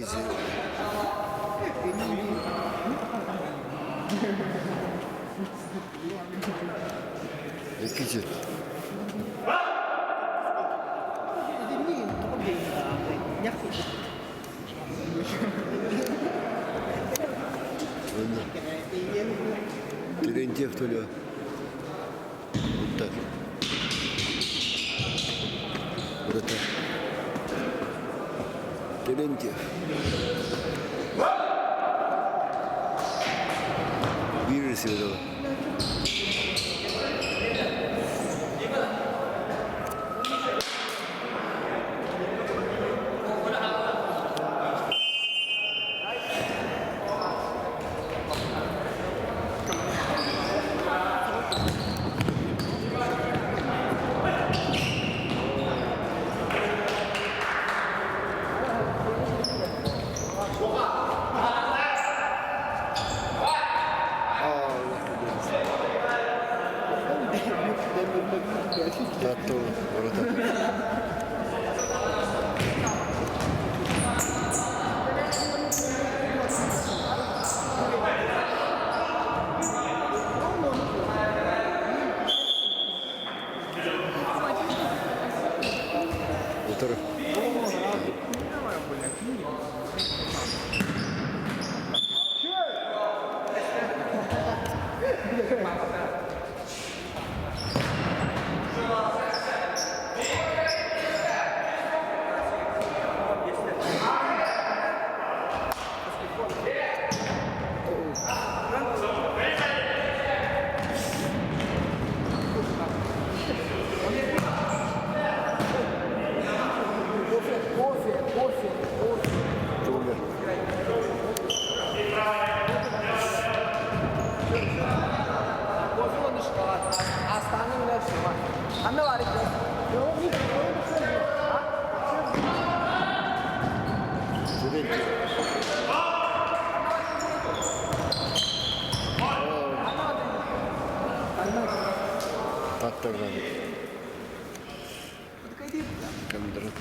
Easy. Який? Терентьев то ли? Вот так. Вратарь. Терентьев. Вижу себе. Тато, вратарь. Второй. Тогда Кондрат.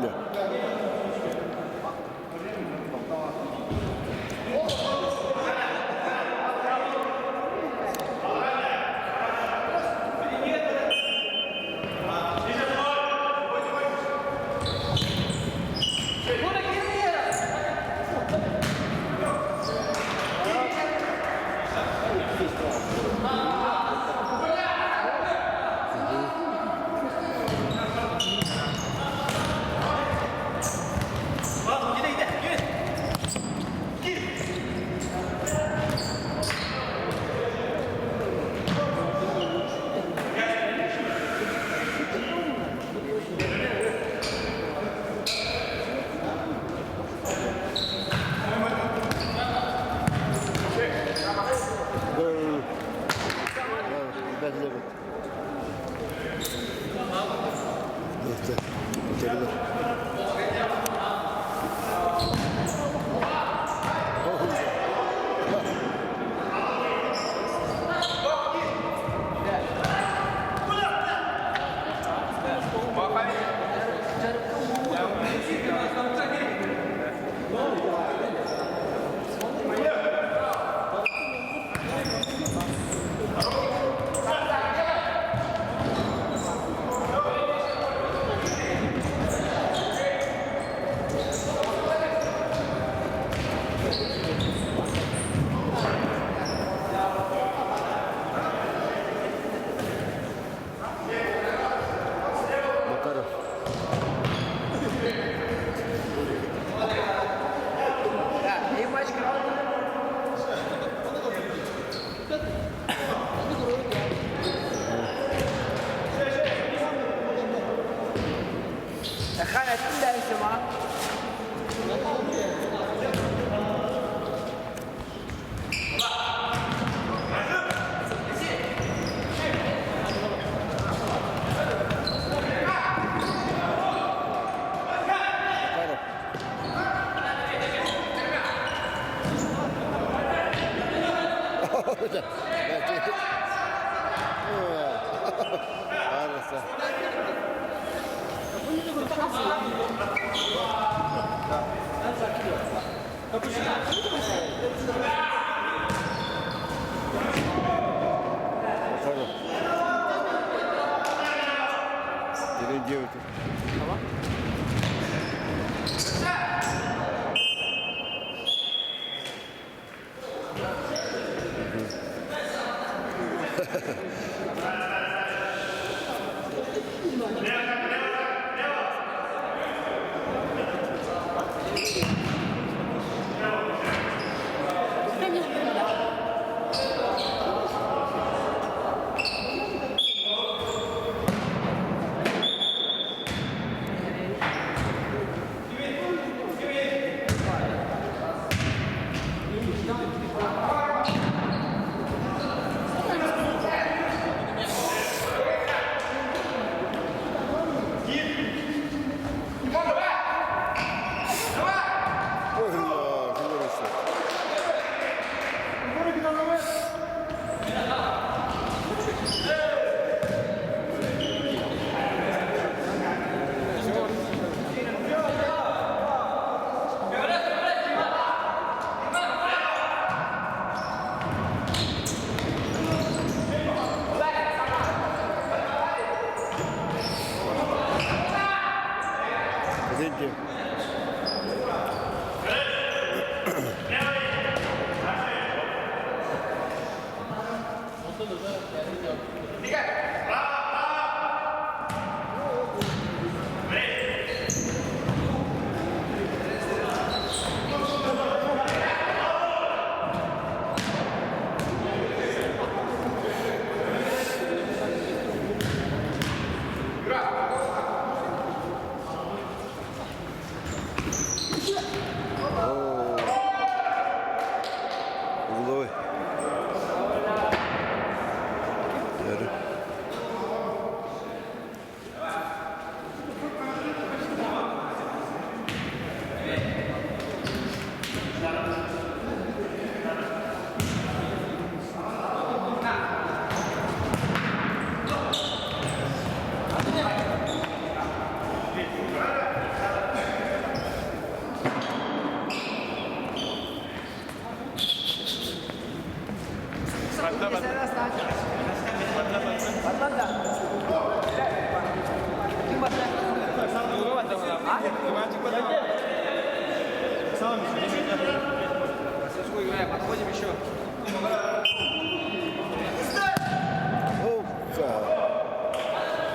Faul.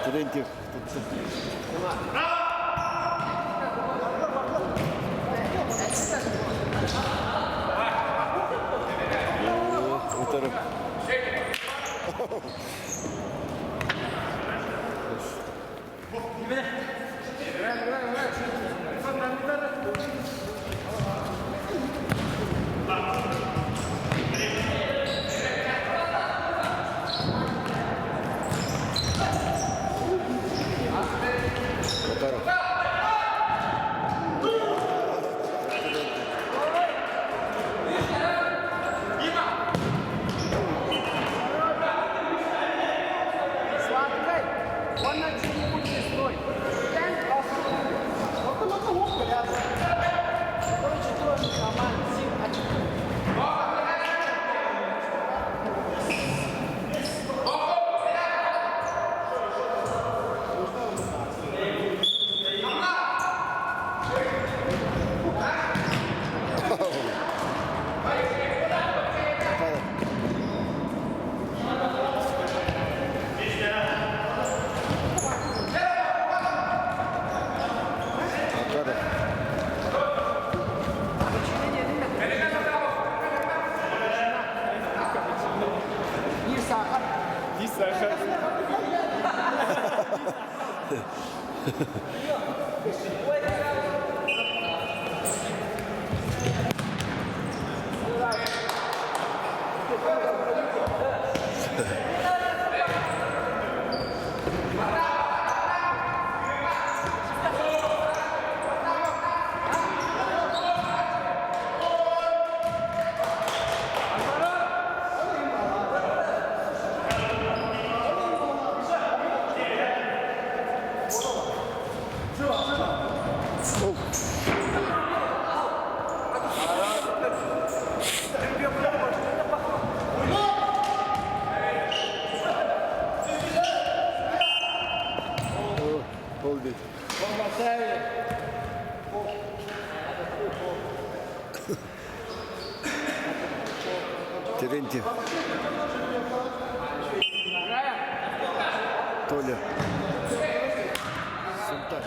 Terentiev tuttu. O taraf. O taraf. Сладкой. Он на чуть не строй. Вот он ловко рядом. Короче, тоже нормально. Oldu. Terentiev. Толя. Султан.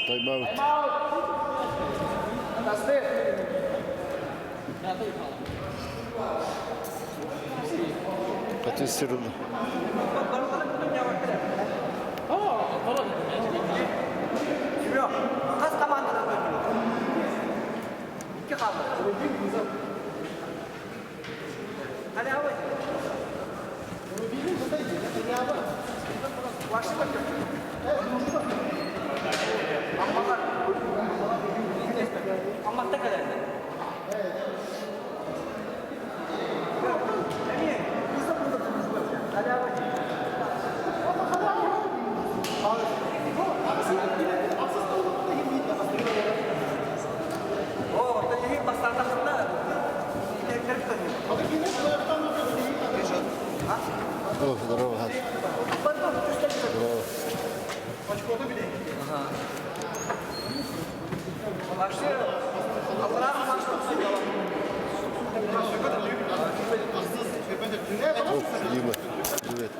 Time out. Kaçış sırıldı. Yok. Kas komandadan oynuyor. 2 kaldı. Hadi abi. Başla bakayım. Amma da kadar. Hadi abi. Oh, tadi pas atas na. Oh, здорово, Гад. Здорово. Of, Дима. Привет.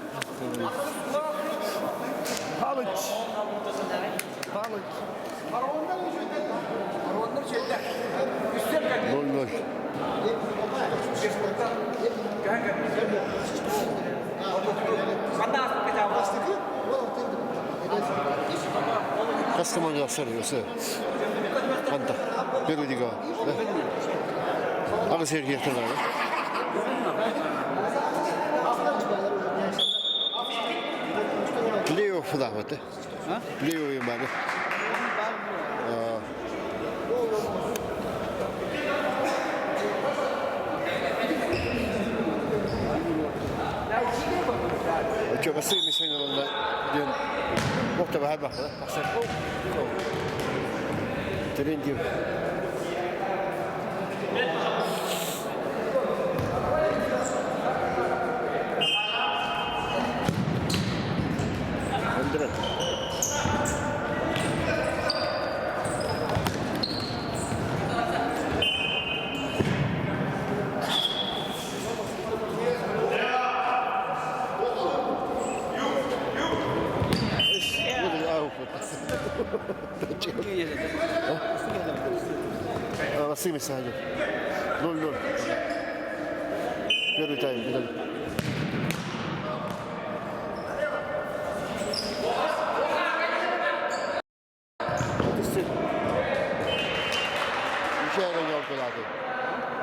Палыч. Палыч. 0-0. Kastamonu'ya sarıyorsa. Anta. Peru'diga. Ağız erkekten abi. Playoff'u da mıydı? Playoff'u bari. Coba sih misalnya kalau dia waktu bahas bah, pasal terus dia. Andret. Nasıl mesaj? 0-0. Первый тайм, gidelim. Müşaheden yaptılardı.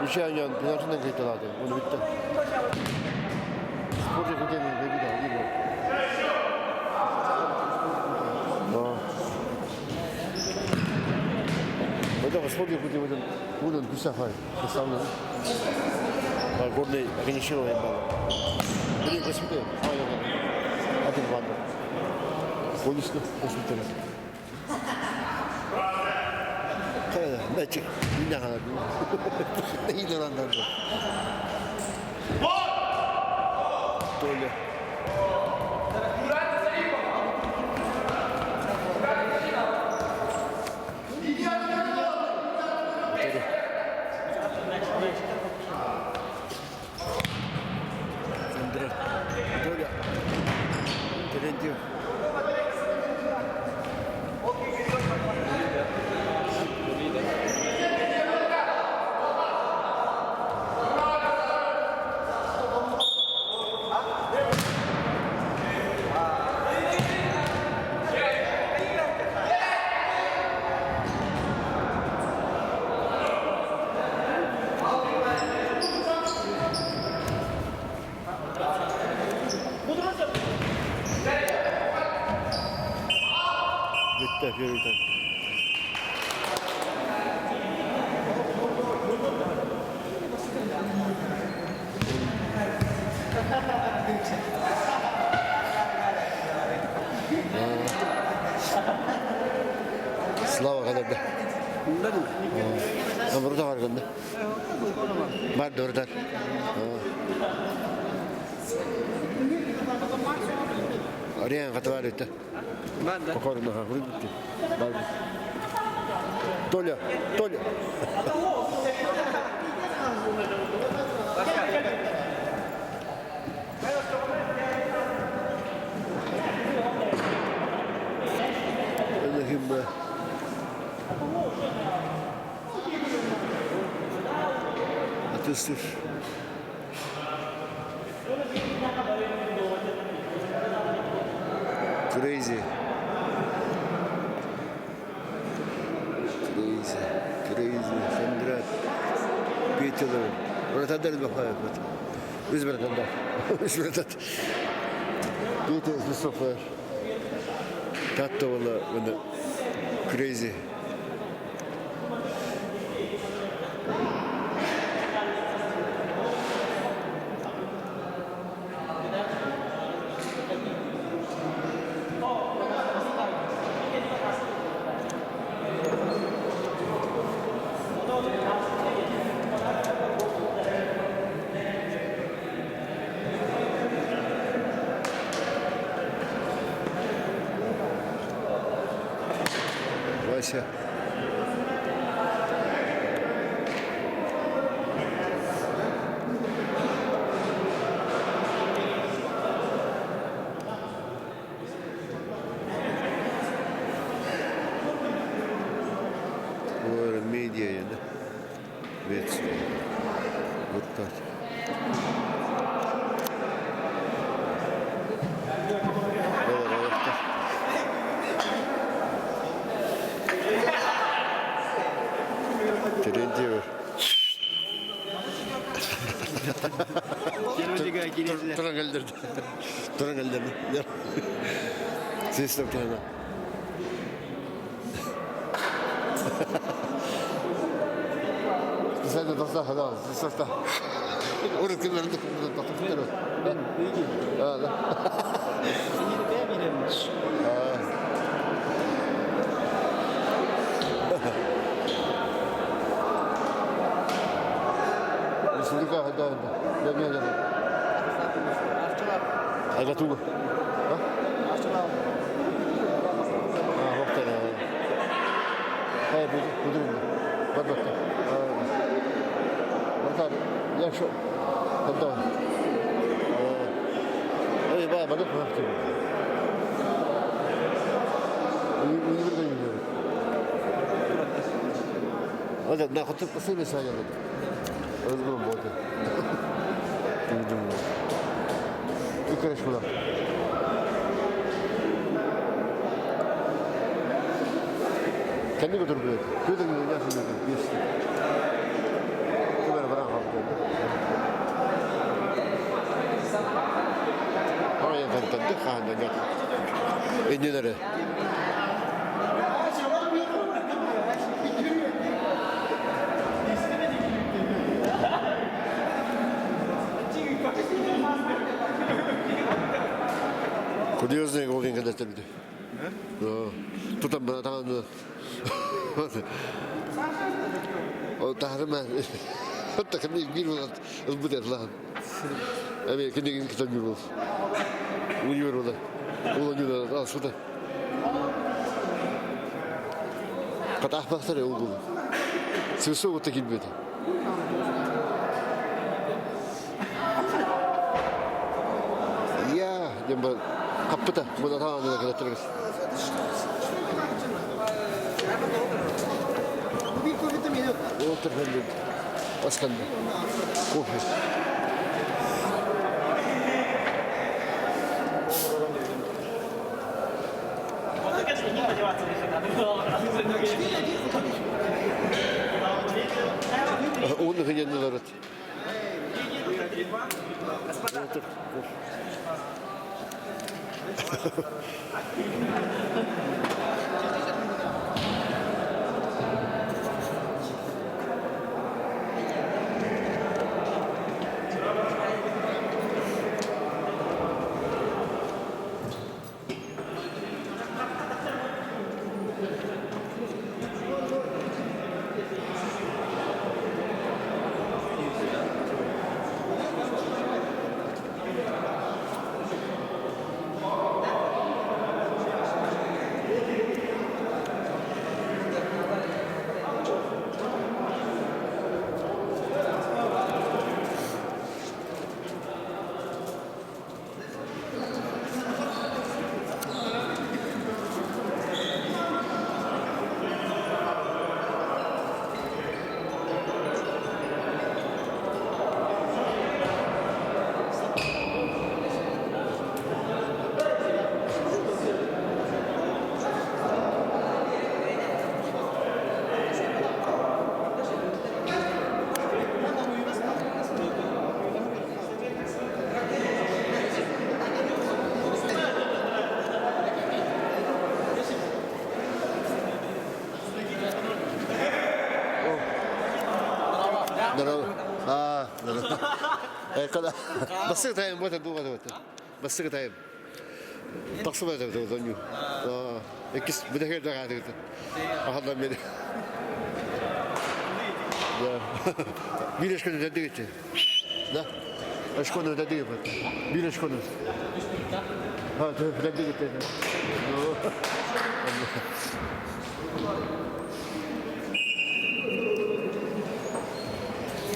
Müşaheden penaltıdan kayıttılardı. Onu bitti. Sporcu kutemi ve bir daha gibi. Когда спорте будем Гусафай представлен. Гордый организовываем балл. Блин, посмотри, один ванна. Полностью посмотри. Hayır, ne çık? Ne kadar? Ne ilanlar bu? Böyle. Böyle. Terentiyor. Bitti, bir tane. Slava kadar da. Bunda mı? Ama burada var gönde. Var dörder. Arayan katı var öte. Ben de. Bakarım ha, bunu bitti. Var. Tolya, Tolya. Allah'ım be. Atıştır. Crazy. Sandrat. Peter. Ona tadar bakaya. Üzbere tadar. Üzbere tadar. Peter Mustafa. Tatlı valla bana. Crazy. Başa. Böyle medya yani. Evet. Kurtar. Evet, ayakta. Trenti var. Turan geldirdi. Turan geldirdi. Ses yok hemen. Sen de dostlar hadi al. Ses da. Orada kimlerin de dostlar. Ben bilgi. Ha. Seni de bilirmiş. Respublika hadi. Gelmeye geldi. Aşçılar. Aga tuğ. Ha? Aşçılar. Ha, hoptan ha. Hayır, budur. Bak. Bakar, ya şu. Hadi. Hey, bana bak yaptım. Bunu bir de yiyorum. Hadi, ne kadar kısa mesaj aldım. Özgürüm bu arada. Duydum. Bir karış buradan. Kendi götür buraya. Götür buraya. Gelsin götür. Geçti. Böyle bırak abi. Ama yakın tanıdık. Kahanda gel. Enlilere. Kudüs'e golün kadar tabii. Tutam bana tamam mı? O tahrima. Hatta kendi bir olan bu der lan. Ama kendi kitabı yok. Uyuyor o da. Ulan al şurada. Katah baktır ya o bu. Sırsı o tekil bedi. Ya, jemba kapıda. Bu da tamam da kadar tırgız. Bir kovidim yok. Otur ben. Başkan. Kofi. Onu hıyanlar at. Otur. Nara. Ah, nara. Kada. Basık tayım bu da bu da. Basık tayım. Taksim da da da. İkisi bir de geldi hadi. Ahadlar beni. Ya. Bir eşkonu da gitti. Da. Eşkonu da değil. Bir eşkonu. Ha, da gitti.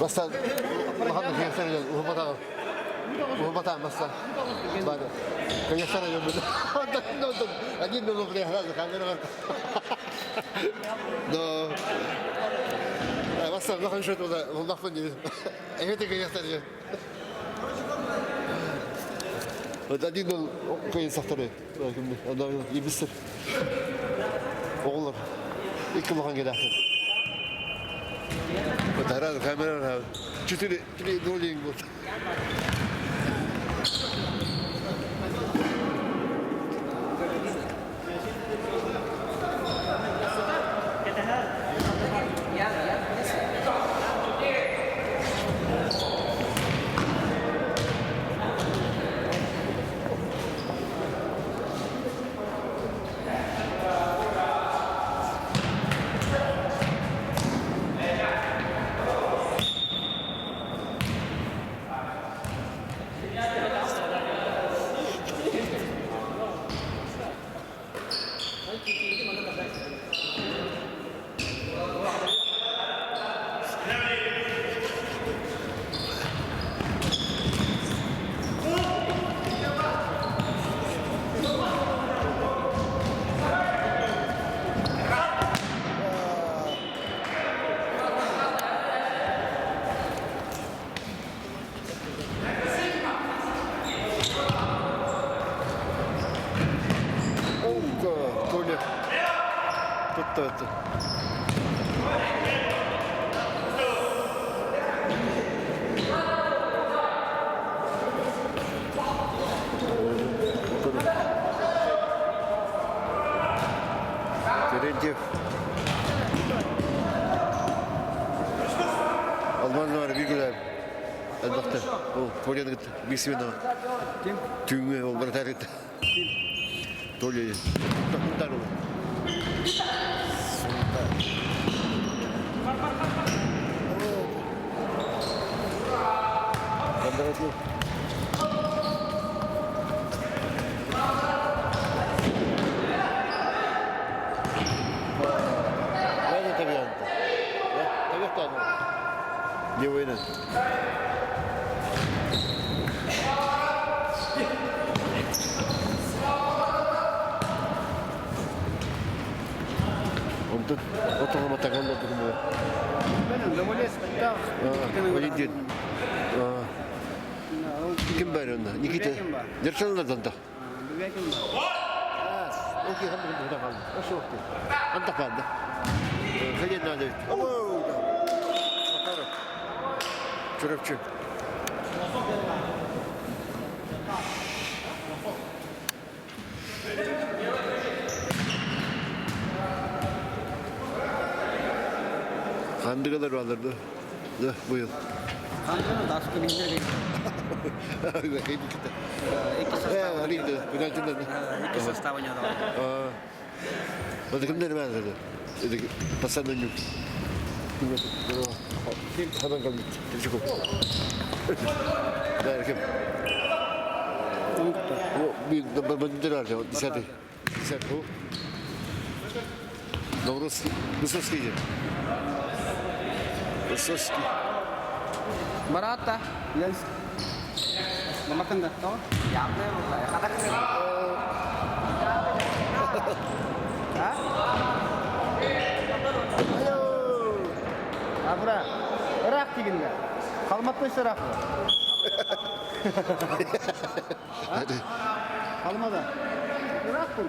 Basta mahal kayaksan yun, uhumata basta. Bada. Kayaksan yun. Again no pre hala camera. No. Basta bakın şöyle o da bakın gibi. Evet kayaksan yun. Hadi no kayaksan tabii. Adam yibisir. Oğullar. İlk bakın gidersin. Herhalde kamera var. Çütülü rolling bu. Tuttu. Terence. Almanlar bir güzel. Elbette. O Polonya'da gitti. Bir sivene var. Kim? Tüm o bana terk etti. Kim? Tolyo'yu. Takımdan olur. Kandarat yok. Nerede tabii yandı? Tabii tanı. Ne oynan? Untuk otomo tagalog ko mo. Benim de polis. Validin. Kim var onda? Nikita. Dersanlardan da. Okey, hem de burada kaldı. O soğuktu. Anta kaldı. Kayın nerede? Oo. Bakarım. Çorapçı. Kandı kadar alırdı. Bu yıl. Kanka da aslında binler değil. Kayak kita. İki Hari itu, penalti tadi. iki sostavanya da var. Berarti kan dari mana tadi? Itu pesan tunjuk. Hemen kami cukup. Dari kim? O bir berbeda ada di sana. Di sana. Novroski, Высоцкий же. Высоцкий. Barata. Lens. Memakan dah, tahu? Ya, kata Hah? Ayo. Abra. Irak degende. Kalmatmay Irak. Hadi. Kalmadı. Irak bu.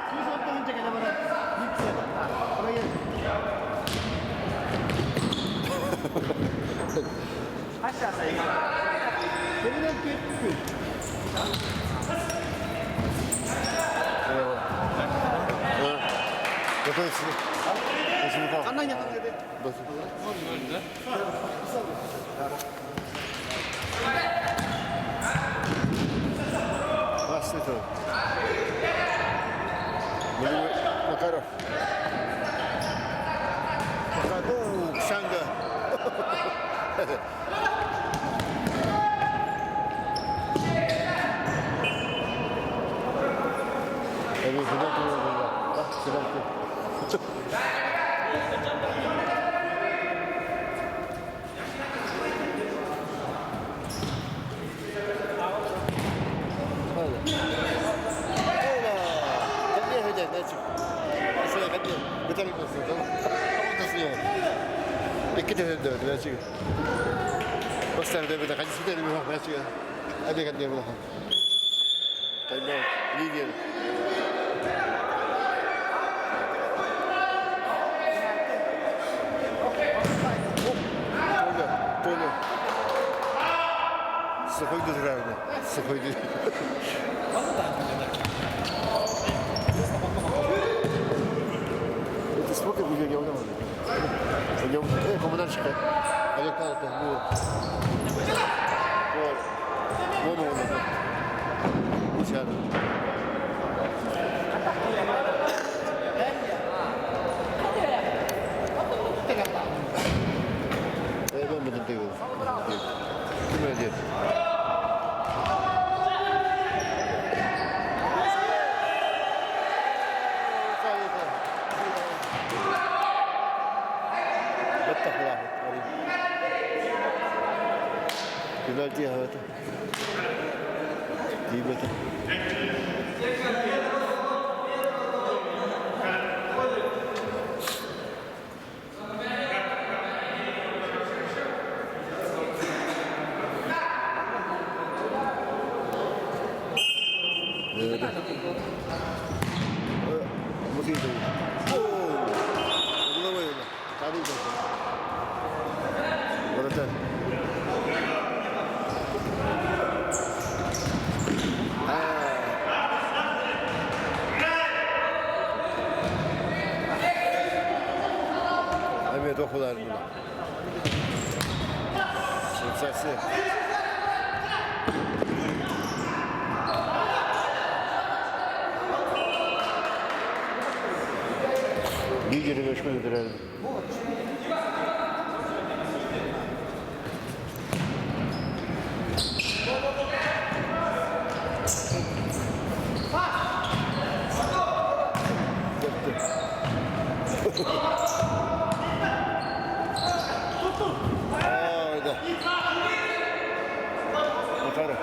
Siz ortadan çekene bana. Gitse. Buraya. Aşağıya. Senin kötü. Yapıyorsun. Kandan yakın dedi. Басит он. Макаров. Макаров. Шанга. Evet, güzel duruyor. Bak, güzel. İki tane de öyle çıkıyor. Başlar da bir de kaç tane mi var çıkıyor. Hadi hadi bakalım. Tamam, iyi diyelim. Толя. Sıkıydı herhalde. Sıkıydı. Это сколько будет я узнал? Пойдем. Коммунальщика. Олег Павлович, вот. Вон он. Сейчас. Ben bunu diyorum. Kim öyle? Penalti ya itu. Di betul. Mesti itu. Oh. Dua ya. Tadi itu. Beratan. Evet okular bunu. Sensasyon. Bir geri görüşmedir herhalde. Orada. Yukarı.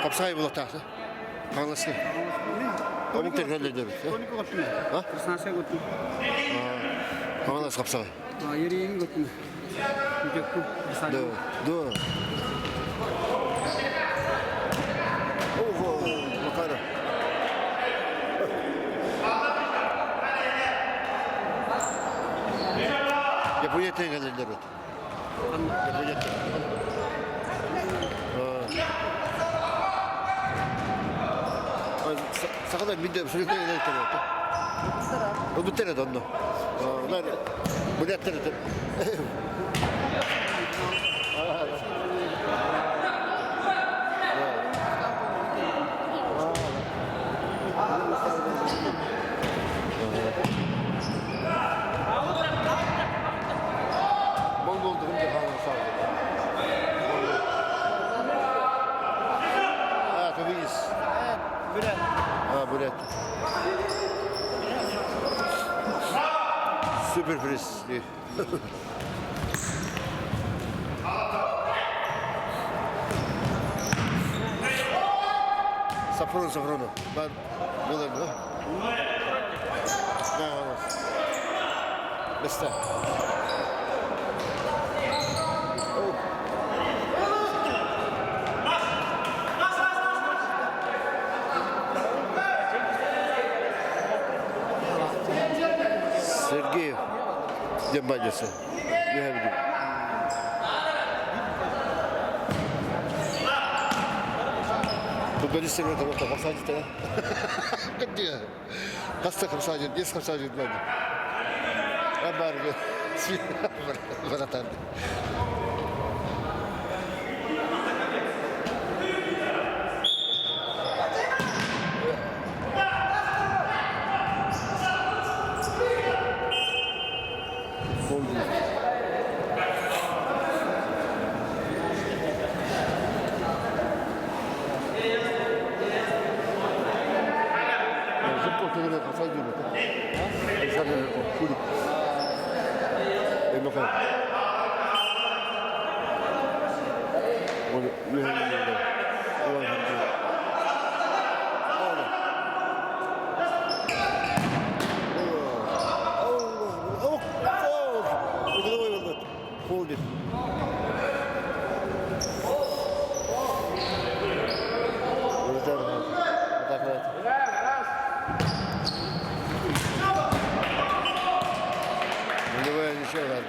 Kapsayı bulak tahtı. Kanlısı. Onun terörleri de bit. Tonik götürme. Ha? Kırsansa götürme. Kanlısı kapsayı. Yeri götürme. Götürme. Dur. Dur. Oho. Yukarı. Yapıyeten gelirler bit. Yapıyeten. Sakın bir de sürekli ileri tarafı. O bu tarafta onda. Onlar bu ne tarafta? Mongol da önce falan sağladı. Ha, tabii. Bülent. Ha, Bülent. Süper priz. Сафрону. Ben buradayım ha. Ne var? Beste. Сергеев. Дембанеса. Не говори. Ben istemiyorum tamam tamam sadece tamam. Gıd diyor. Kaç takım sadece, yes kaç sadece ben. Ben bari ben atardım. Zıpkı kafayı görüyor. Sen de kulüp. Elma koy. Onu yuvarlayalım. Yuvarlayalım. Hold it. Bunu böyle bir şey var.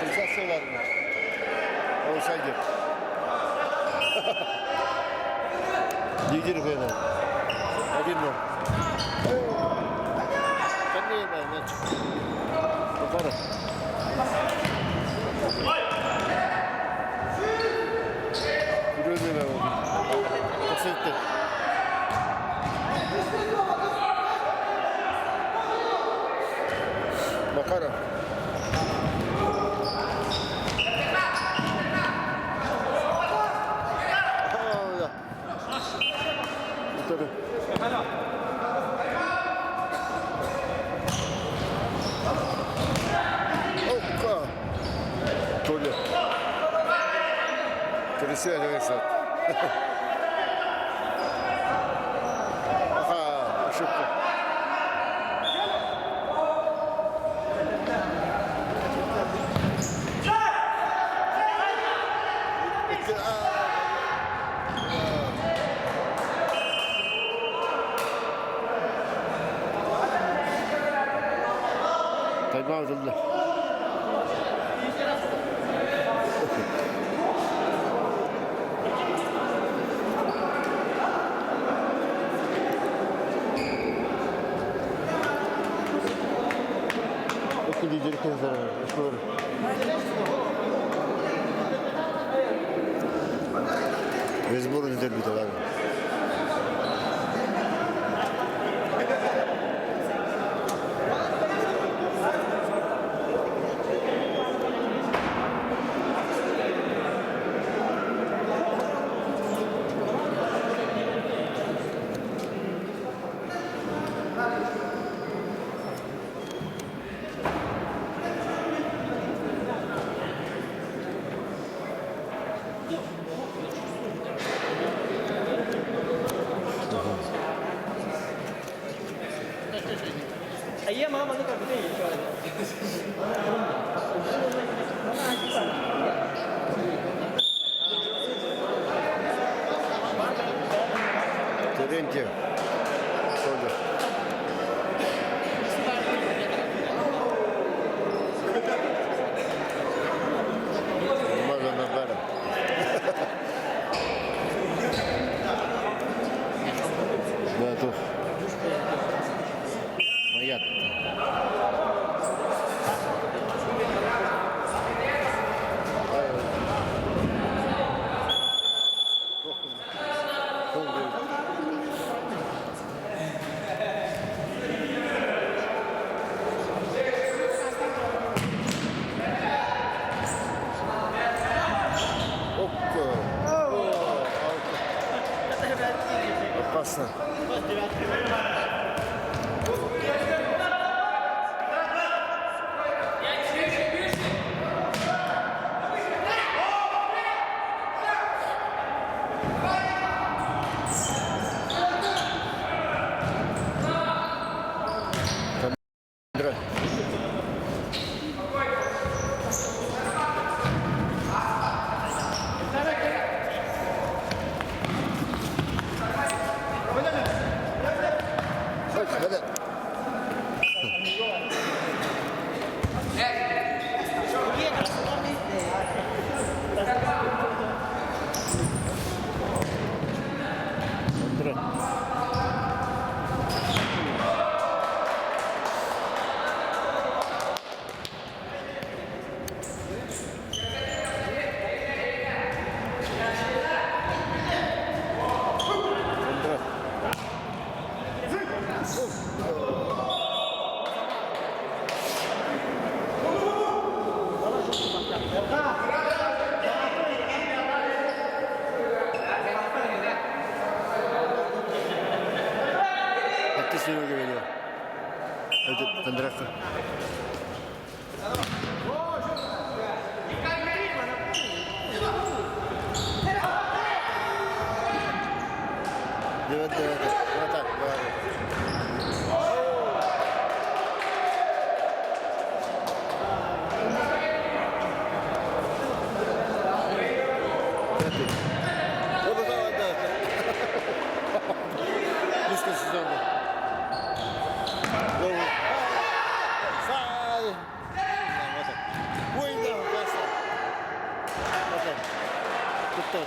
Sensasyonlar mı? Olsaydı. Lider koyalım. Hadi mi? Ben de yemem. Ne çık? Yukarı. Buraya da yemem oldu. Nasıl etti? Makara. Tabii. Oka. Tolya. Красиво рисует. Ага, ошибка. Тайм-аут aldılar. Okul liderlik yazarı. Doğru. Mecbur lider bir de var. Iya mama ni kan betul. Terentьев. Solda. Можно набрать. Да, тут. Моя. Опасно. Üstüne güveniyor. Hadi kandırakta. Evet, evet. Evet, evet. O da da. Liste sizonda. Sai. Cuida, passa. Tutto.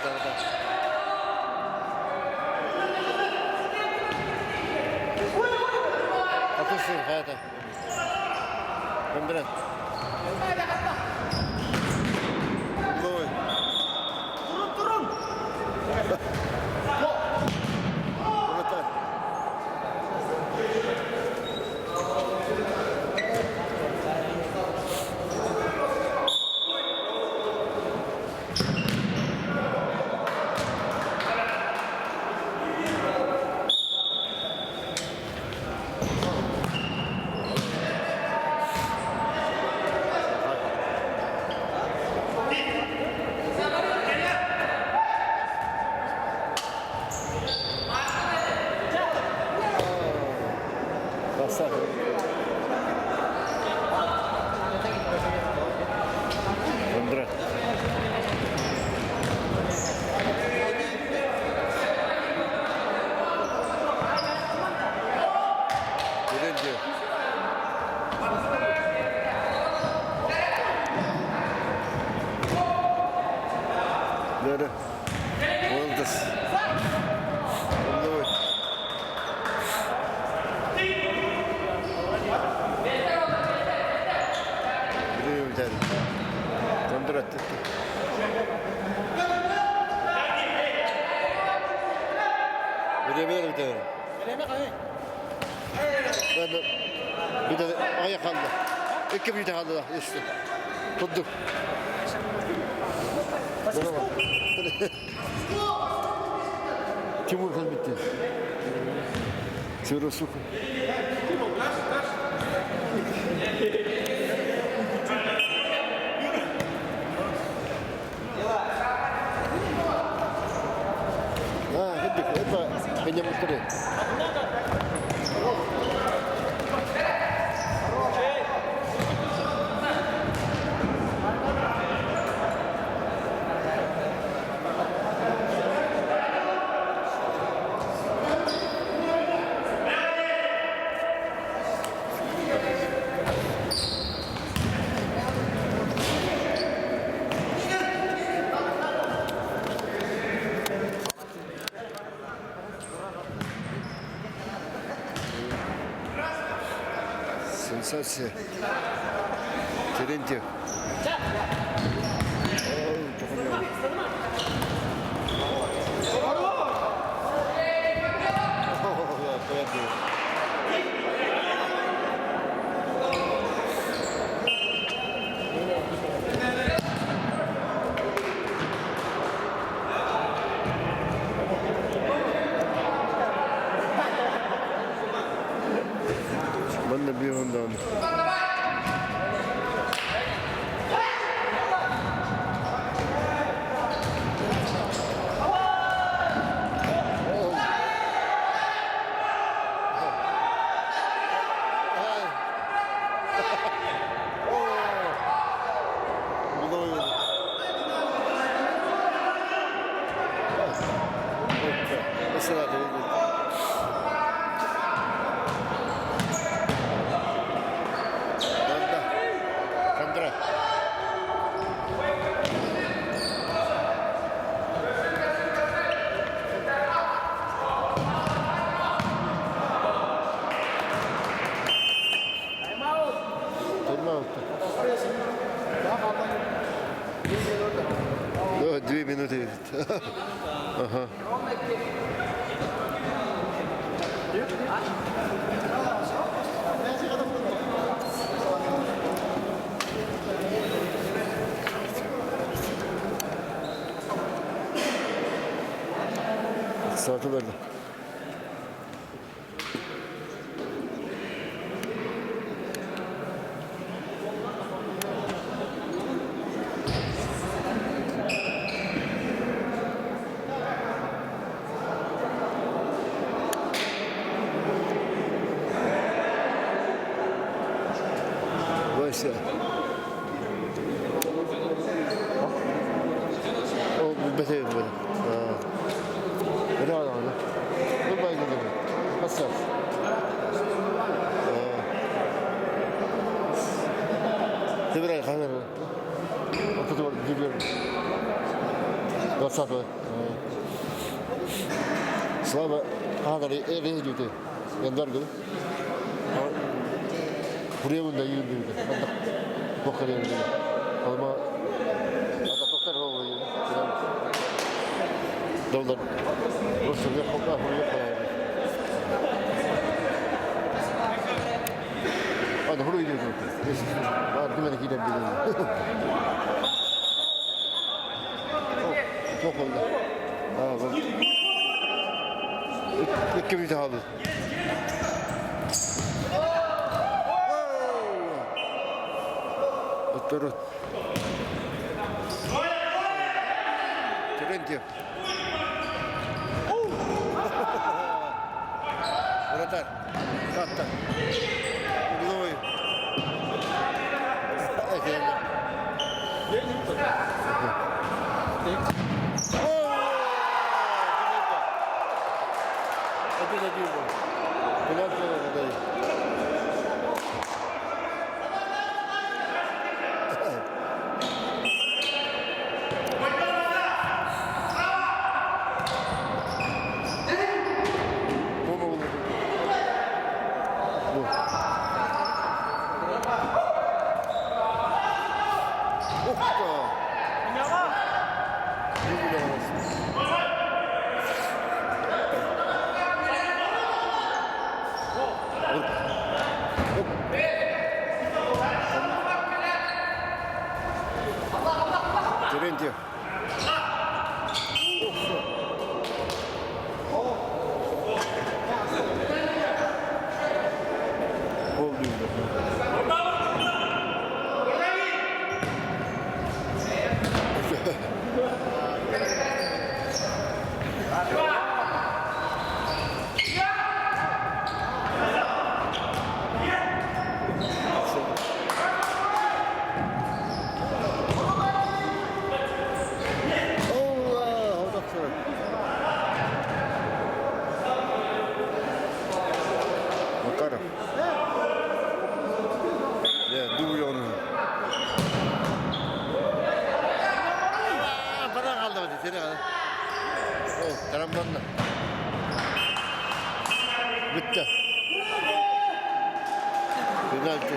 Atışır hayata. Gönderen. Gol. Durun. Yöneter. Passa. Gönderen. Birinci. Nerede? Oldu. Oldu. Biliyorum der. Kontrat etti. Verebilir bir tane. Ben de bir de ayak aldı. İki bir tane aldı işte. Tuttuk. Bana bak. Timur kalbitti. Çırosuk. Hadi, hadi. Benim mutlu. Сенсация. Терентьев. Ben de bir ondan. Mesela değil. Kontrat. Turma oldu. Yok, 2 minuty. Aha. Saati verdi. Все. O beteyim böyle. Ne var orada? Dur ben gidelim. Nasıl? Seviray kanır. Oturup gidiyorum. Nasıl var? Slava kadar eve gidiyordu. Yanlar gibi. Buraya mı da yürüdü? Bokar yürüdü. Ama ada bokar oluyor. Dolar. Rusya bokar oluyor. Hadi buraya gidiyordu. Var değil mi? Gidem gidelim. Çok oldu. Ha bak. İki bir daha abi. Oturun. Trentio. Вратарь. Как-то. Угловой. Один-один был. Пенальти дали. Trentio. Макаров. Ya duruyor onu. Bana kaldı hadi seni kaldı. Oh, taraflandı. Bitti. Penaltı.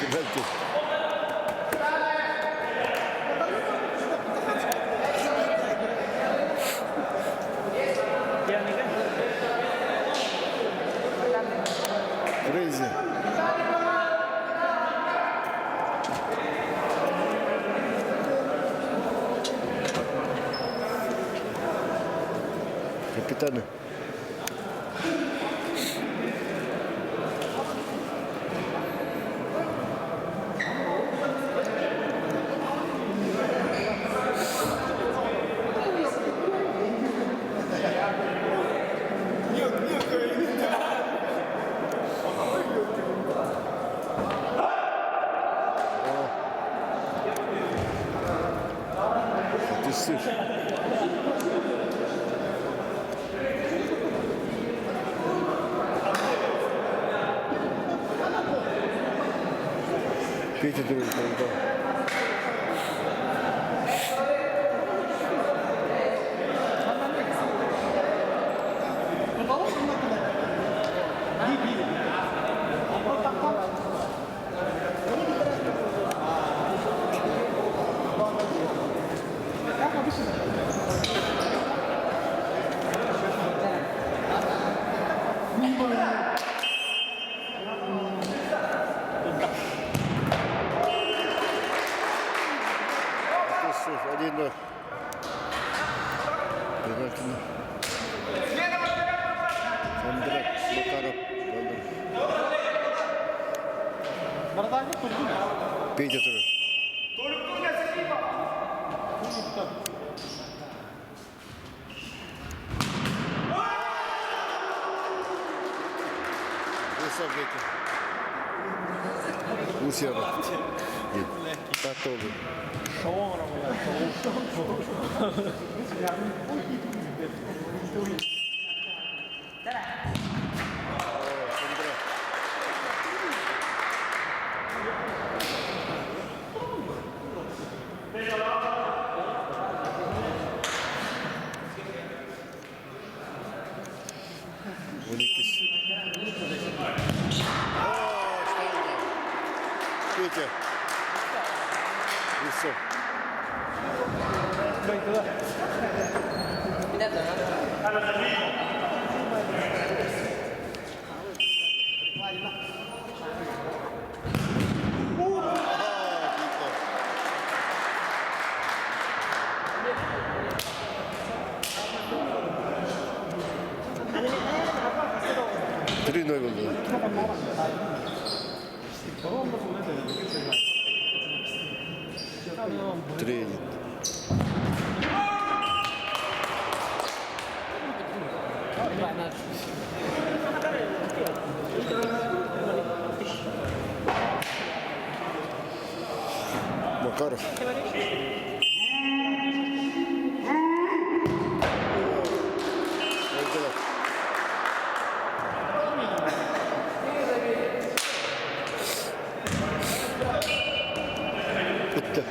Penaltı. Crazy. Капитаны. Сыр. Петя другой, да. Один-ноль. Penaltı. Sandırak, Makarov. Петя тоже. Luciano. Tattoolu. 샤워를 하고 샤워. Unikis. Kijk. Isso. Drie nooit wilde. Drie. Makarov. Bitti.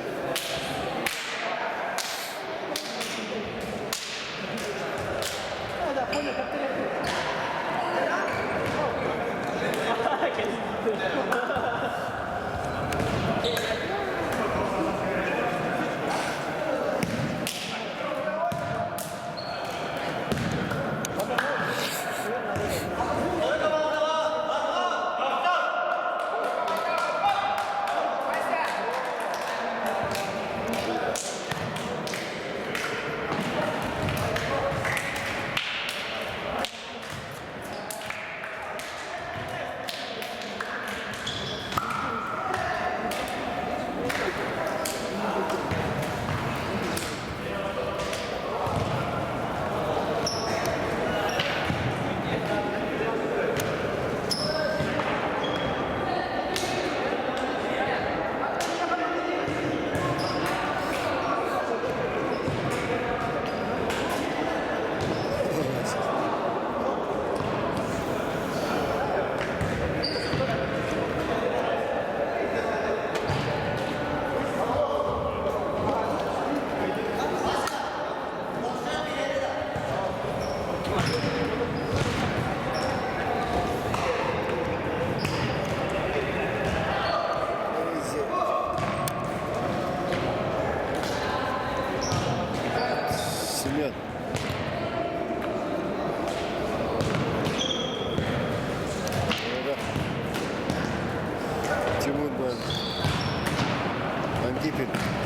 Семен. Тимур Антипин.